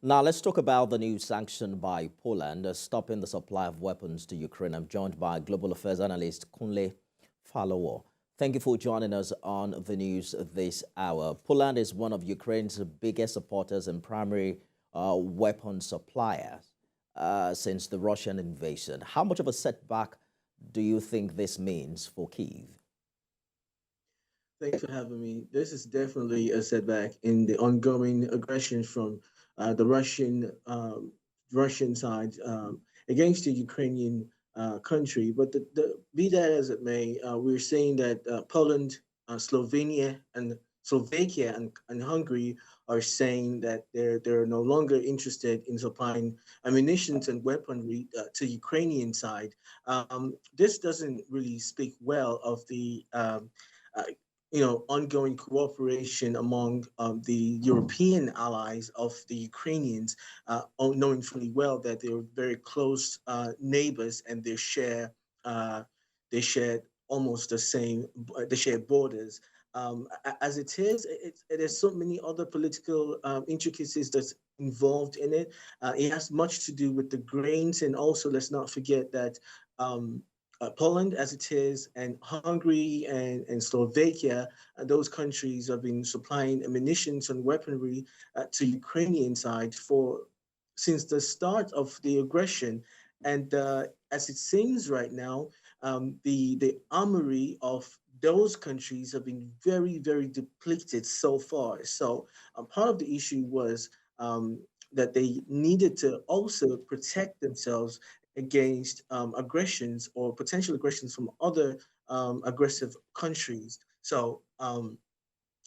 Now, let's talk about the new sanction by Poland stopping the supply of weapons to Ukraine. I'm joined by global affairs analyst Kunle Falowo. Thank you for joining us on the news this hour. Poland is one of Ukraine's biggest supporters and primary weapon suppliers since the Russian invasion. How much of a setback do you think this means for Kyiv? Thanks for having me. This is definitely a setback in the ongoing aggression from the Russian side against the Ukrainian country. But be that as it may, we're saying that Poland, Slovenia, and Slovakia and Hungary are saying that they're no longer interested in supplying ammunition and weaponry to Ukrainian side. This doesn't really speak well of the uh, ongoing cooperation among the European allies of the Ukrainians, knowing fully well that they're very close neighbors and uh, they share almost the same, they share borders. As it is, there's so many other political intricacies that's involved in it. It has much to do with the grains, and also let's not forget that Poland, as it is, and Hungary and Slovakia, those countries have been supplying ammunition and weaponry to Ukrainian side for since the start of the aggression. And as it seems right now, the armory of those countries have been very depleted so far. So part of the issue was that they needed to also protect themselves against aggressions or potential aggressions from other aggressive countries. So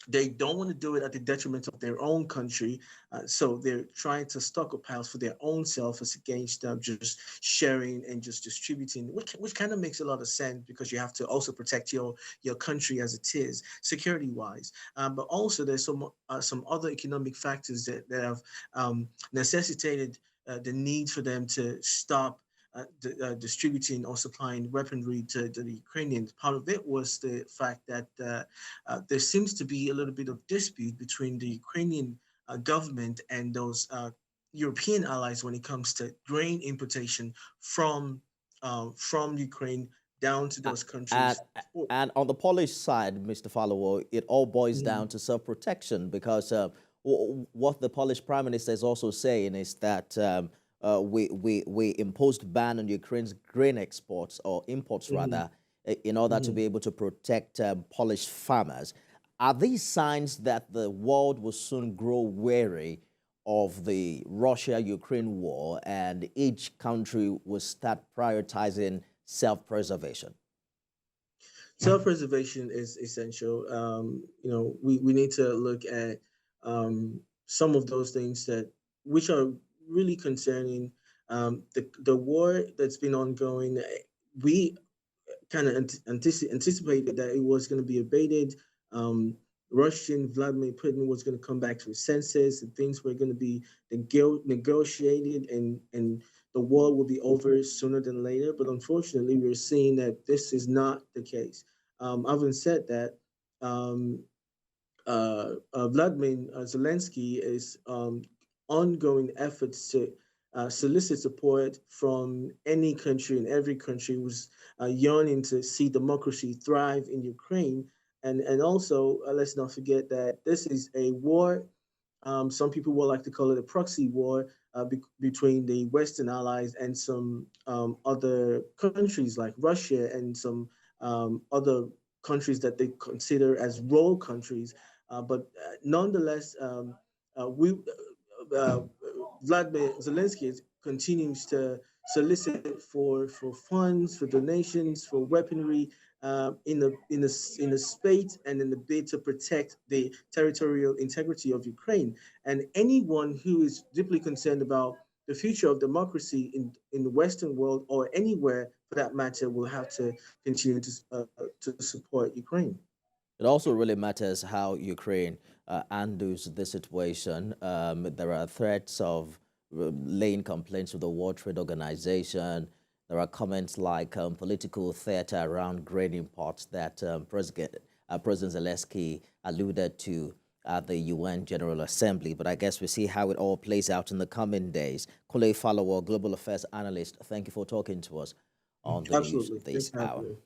they don't want to do it at the detriment of their own country. So they're trying to stockpile for their own self as against just sharing and just distributing, which kind of makes a lot of sense because you have to also protect your country as it is, security wise. But also there's some other economic factors that have necessitated the need for them to stop distributing or supplying weaponry to the Ukrainians. Part of it was the fact that there seems to be a little bit of dispute between the Ukrainian government and those European allies when it comes to grain importation from Ukraine down to those And, countries. and on the Polish side, Mr. Falowo, it all boils Mhm. down to self-protection because what the Polish Prime Minister is also saying is that we imposed ban on Ukraine's grain exports or imports Mhm. rather in order to Mhm. be able to protect Polish farmers. Are these signs that the world will soon grow wary of the Russia-Ukraine war and each country will start prioritizing self-preservation? Self-preservation is essential. We need to look at some of those things that which are really concerning. The war that's been ongoing, we kind of anticipated that it was going to be abated. Um, Russian Vladimir Putin was going to come back to his senses, and things were going to be negotiated, and the war will be over sooner than later. But unfortunately, we're seeing that this is not the case. Having said that, um, Vladimir Zelensky is ongoing efforts to solicit support from any country and every country who's yearning to see democracy thrive in Ukraine. And also, let's not forget that this is a war. Some people would like to call it a proxy war between the Western allies and some other countries like Russia and some other countries that they consider as role countries. But nonetheless, we uh, Vladimir Zelensky continues to solicit for funds, for donations, for weaponry in the state and in the bid to protect the territorial integrity of Ukraine. And anyone who is deeply concerned about the future of democracy in the Western world or anywhere for that matter will have to continue to support Ukraine. It also really matters how Ukraine handles the situation. There are threats of laying complaints to the World Trade Organization. There are comments like political theater around grain imports that President Zelensky alluded to. at the UN General Assembly. But I guess we'll see how it all plays out in the coming days. Kunle Falowo, Global Affairs Analyst, thank you for talking to us on the news Absolutely. this Thanks for hour. having me.